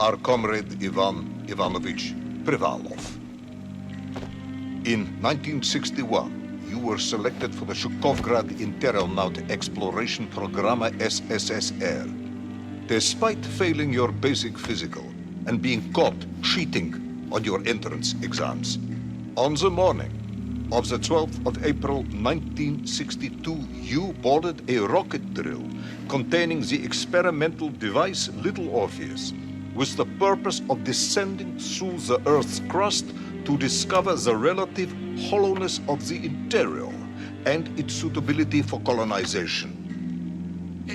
our comrade Ivan Ivanovich Privalov. In 1961, you were selected for the Shukovgrad Interonaut Exploration Programme SSSR. Despite failing your basic physical and being caught cheating on your entrance exams, on the morning of the 12th of April 1962, you boarded a rocket drill containing the experimental device Little Orpheus, with the purpose of descending through the Earth's crust to discover the relative hollowness of the interior and its suitability for colonization.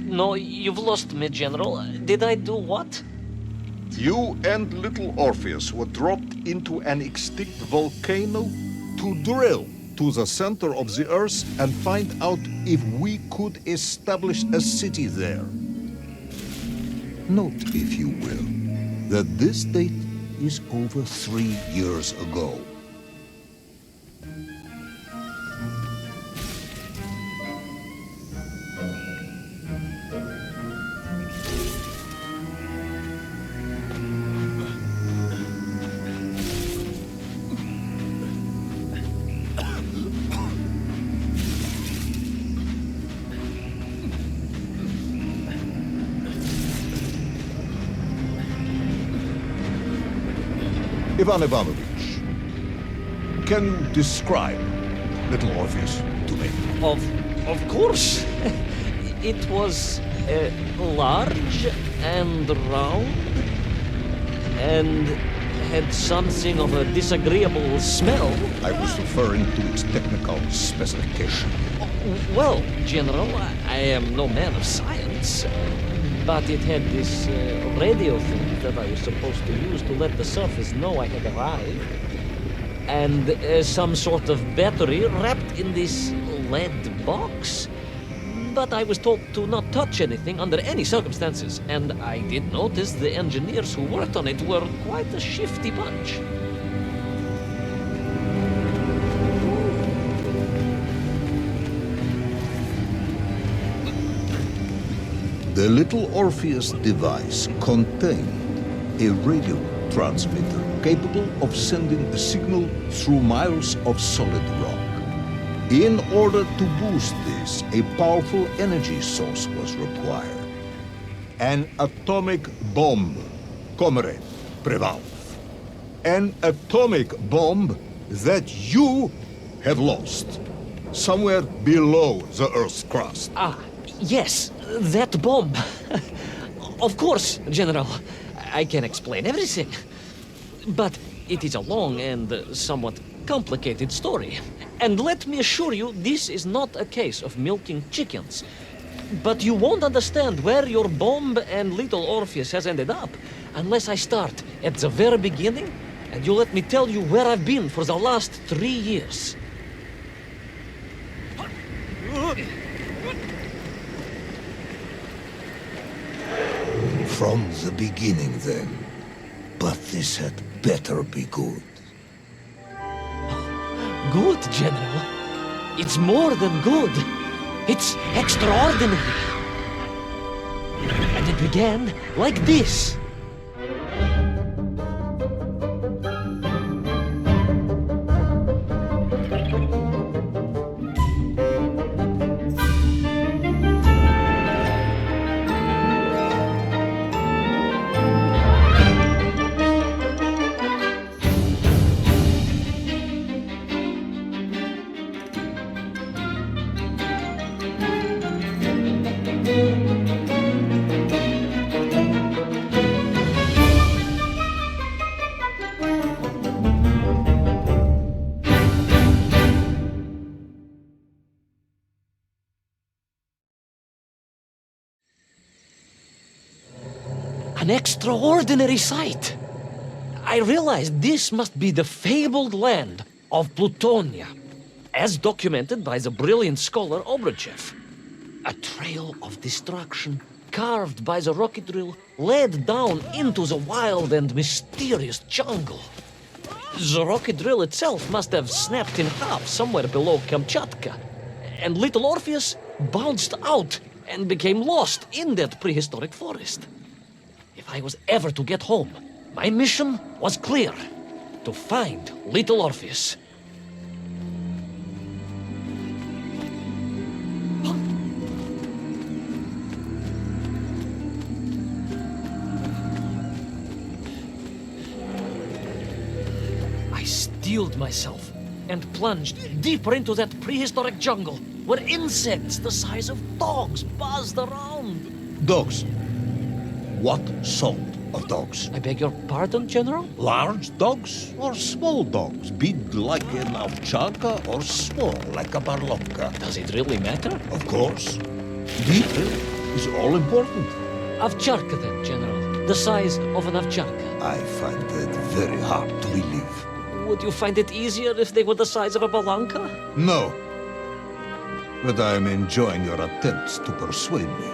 No, you've lost me, General. Did I do what? You and Little Orpheus were dropped into an extinct volcano to drill to the center of the Earth and find out if we could establish a city there. Note, if you will, that this date is over 3 years ago. Ivan Ivanovich, can you describe Little Orpheus to me? Of course. It was large and round and had something of a disagreeable smell. I was referring to its technical specification. Well, General, I am no man of science, but it had this radio thing that I was supposed to use to let the surface know I had arrived, and some sort of battery wrapped in this lead box. But I was told to not touch anything under any circumstances, and I did notice the engineers who worked on it were quite a shifty bunch. The Little Orpheus device contained a radio transmitter capable of sending a signal through miles of solid rock. In order to boost this, a powerful energy source was required. An atomic bomb, Comrade Privalov. An atomic bomb that you have lost somewhere below the Earth's crust. Ah, yes, that bomb. Of course, General. I can explain everything. But it is a long and somewhat complicated story. And let me assure you, this is not a case of milking chickens. But you won't understand where your bomb and Little Orpheus has ended up unless I start at the very beginning and you let me tell you where I've been for the last 3 years. From the beginning, then. But this had better be good. Good, General. It's more than good. It's extraordinary. And it began like this. An extraordinary sight. I realized this must be the fabled land of Plutonia, as documented by the brilliant scholar Obruchev. A trail of destruction carved by the rocket drill led down into the wild and mysterious jungle. The rocket drill itself must have snapped in half somewhere below Kamchatka, and Little Orpheus bounced out and became lost in that prehistoric forest. If I was ever to get home, my mission was clear: to find Little Orpheus. I steeled myself and plunged deeper into that prehistoric jungle where insects the size of dogs buzzed around. Dogs. What sort of dogs? I beg your pardon, General? Large dogs or small dogs? Big like an ovcharka or small like a barlovka? Does it really matter? Of course. Detail is all important. Ovcharka then, General. The size of an ovcharka. I find that very hard to believe. Would you find it easier if they were the size of a balanka? No. But I am enjoying your attempts to persuade me.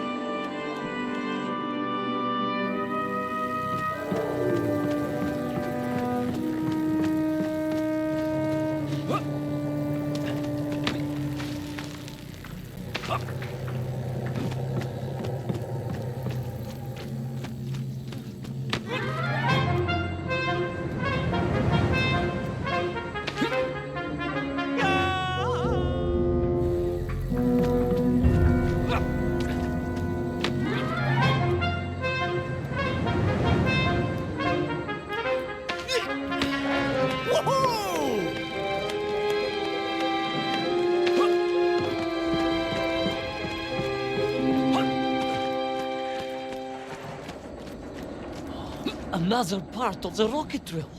Another part of the rocket drill.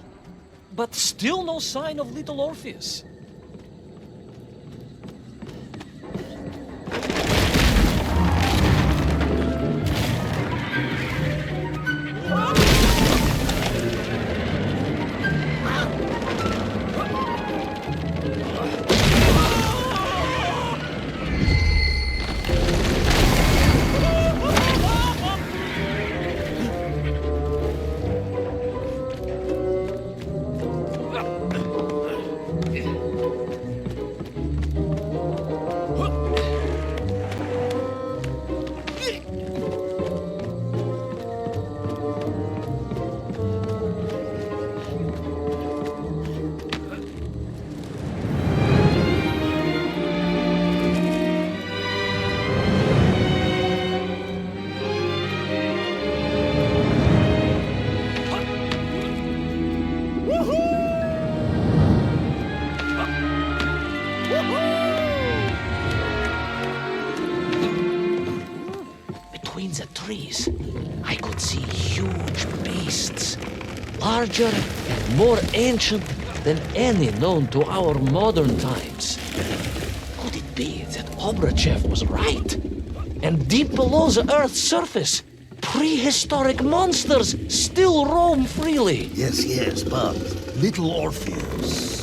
But still no sign of Little Orpheus. Between the trees, I could see huge beasts, larger and more ancient than any known to our modern times. Could it be that Obrachev was right? And deep below the Earth's surface, prehistoric monsters still roam freely? Yes, but Little Orpheus.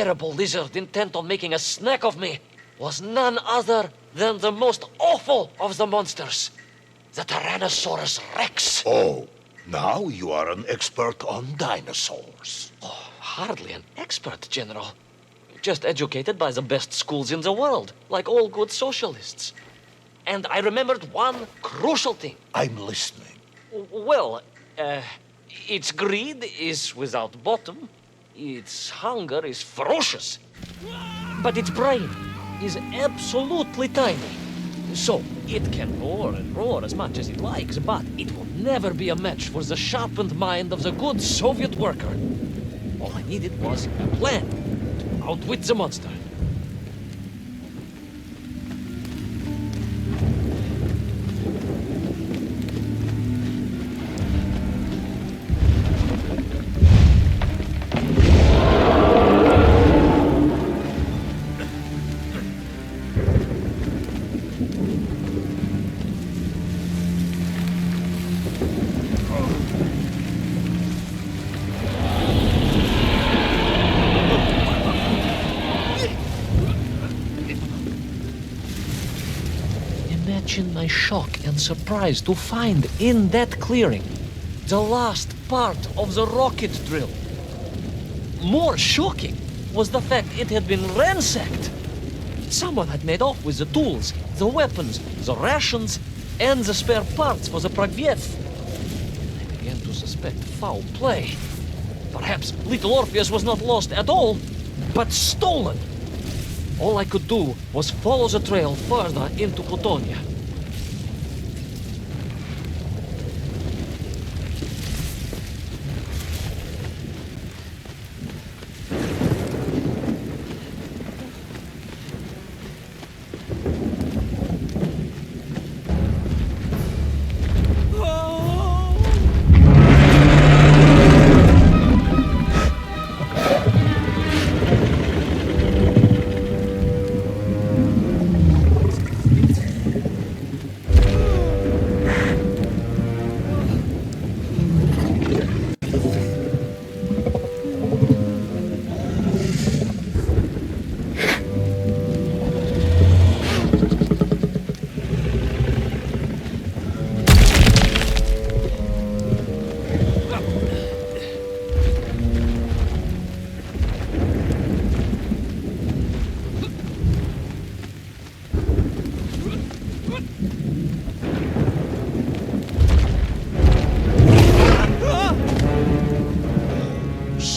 terrible lizard intent on making a snack of me was none other than the most awful of the monsters, the Tyrannosaurus Rex. Oh, now you are an expert on dinosaurs. Oh, hardly an expert, General. Just educated by the best schools in the world, like all good socialists. And I remembered one crucial thing. I'm listening. Well, its greed is without bottom, its hunger is ferocious, but its brain is absolutely tiny. So, it can roar and roar as much as it likes, but it will never be a match for the sharpened mind of the good Soviet worker. All I needed was a plan to outwit the monster. Imagine my shock and surprise to find in that clearing the last part of the rocket drill. More shocking was the fact it had been ransacked. Someone had made off with the tools, the weapons, the rations, and the spare parts for the Pragviev. I began to suspect foul play. Perhaps Little Orpheus was not lost at all, but stolen. All I could do was follow the trail further into Plutonia.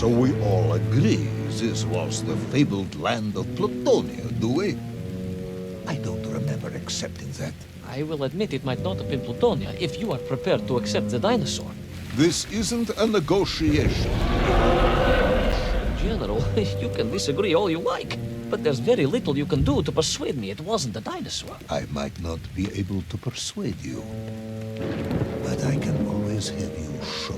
So we all agree this was the fabled land of Plutonia, do we? I don't remember accepting that. I will admit it might not have been Plutonia if you are prepared to accept the dinosaur. This isn't a negotiation. General, you can disagree all you like, but there's very little you can do to persuade me it wasn't a dinosaur. I might not be able to persuade you, but I can always have you shot.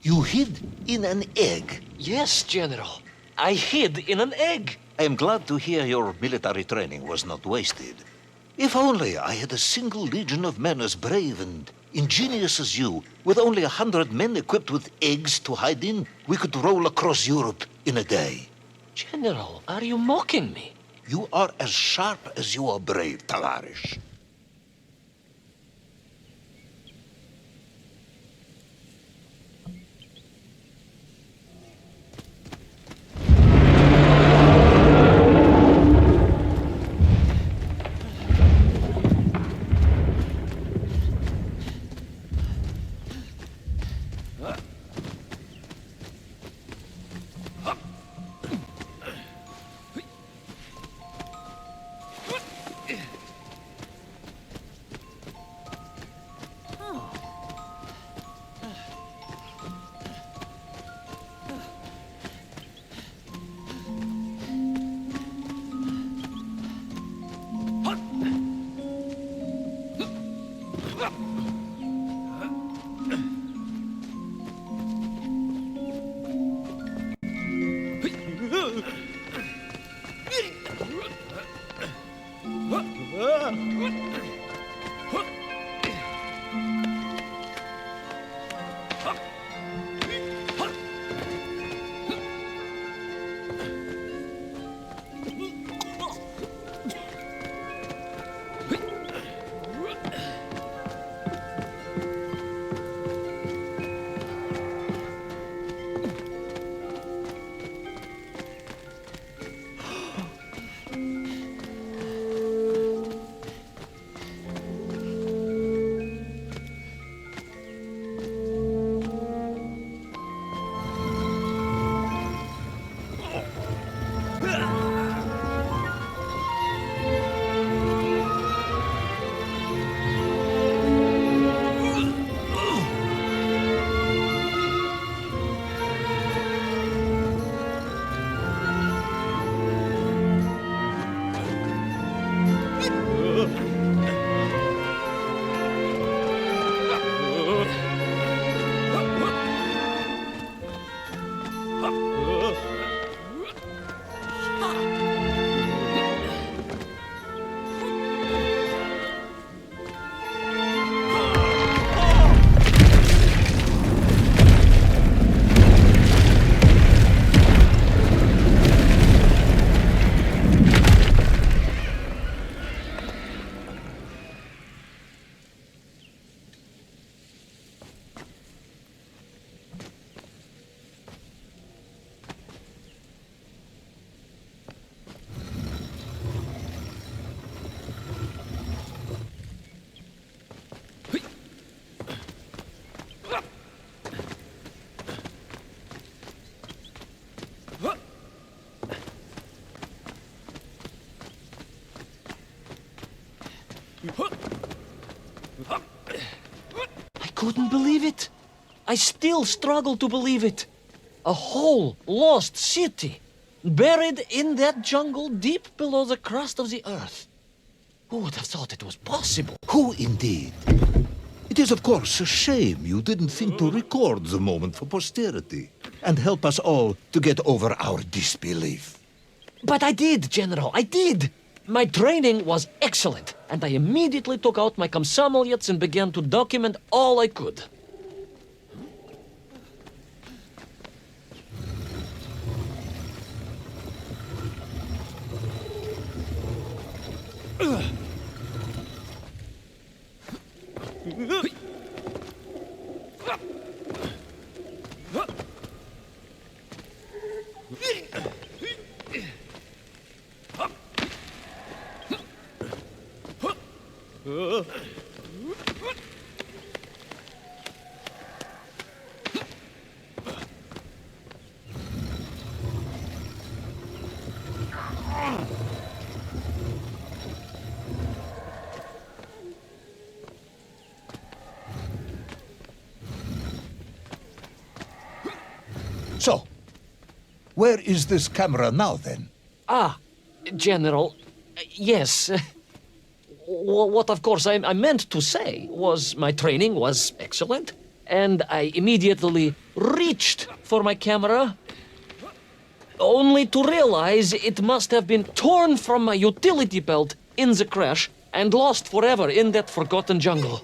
You hid in an egg. Yes, General. I hid in an egg. I am glad to hear your military training was not wasted. If only I had a single legion of men as brave and ingenious as you, with only 100 men equipped with eggs to hide in, we could roll across Europe in a day. General, are you mocking me? You are as sharp as you are brave, Tavarish. I couldn't believe it. I still struggle to believe it. A whole lost city, buried in that jungle deep below the crust of the earth. Who would have thought it was possible? Who indeed? It is, of course, a shame you didn't think to record the moment for posterity and help us all to get over our disbelief. But I did, General, I did. My training was excellent, and I immediately took out my komsomolets and began to document all I could. So, where is this camera now, then? Ah, General, yes. what of course I meant to say was my training was excellent, and I immediately reached for my camera, only to realize it must have been torn from my utility belt in the crash and lost forever in that forgotten jungle.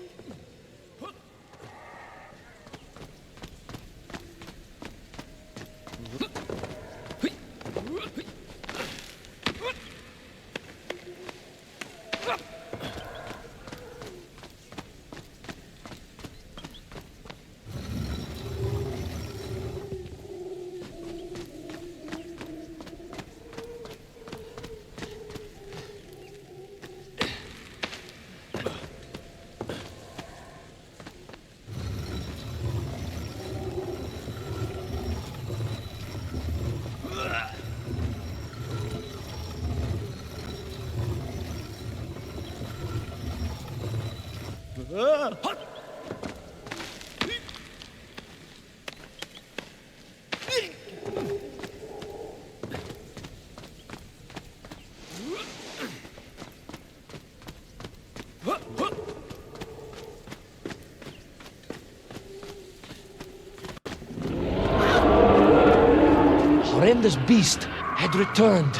Horrendous beast had returned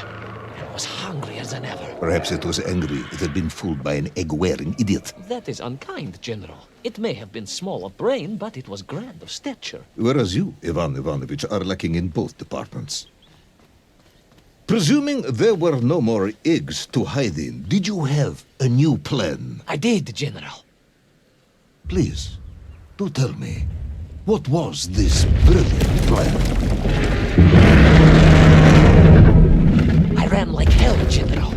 and was hungrier than ever. Perhaps it was angry it had been fooled by an egg-wearing idiot. That is unkind, General. It may have been small of brain, but it was grand of stature. Whereas you, Ivan Ivanovich, are lacking in both departments. Presuming there were no more eggs to hide in, did you have a new plan? I did, General. Please, do tell me, what was this brilliant plan? I ran like hell, General.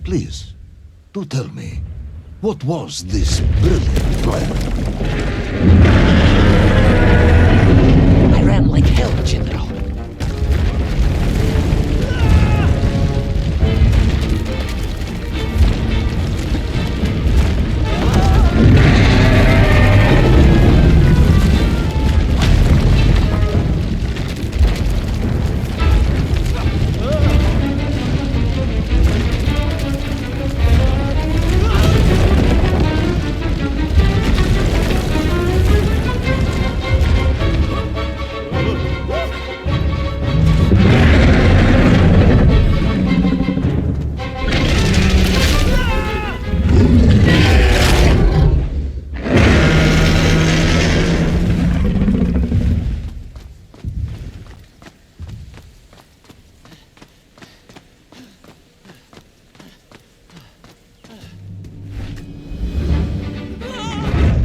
Please, do tell me, what was this brilliant plan? I ran like hell, General.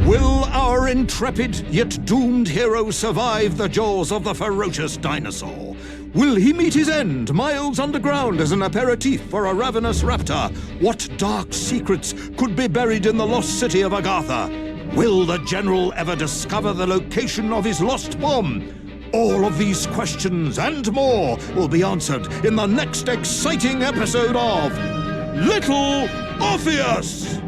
Will our intrepid yet doomed hero survive the jaws of the ferocious dinosaur? Will he meet his end miles underground as an aperitif for a ravenous raptor? What dark secrets could be buried in the lost city of Agatha? Will the general ever discover the location of his lost bomb? All of these questions and more will be answered in the next exciting episode of Little Orpheus!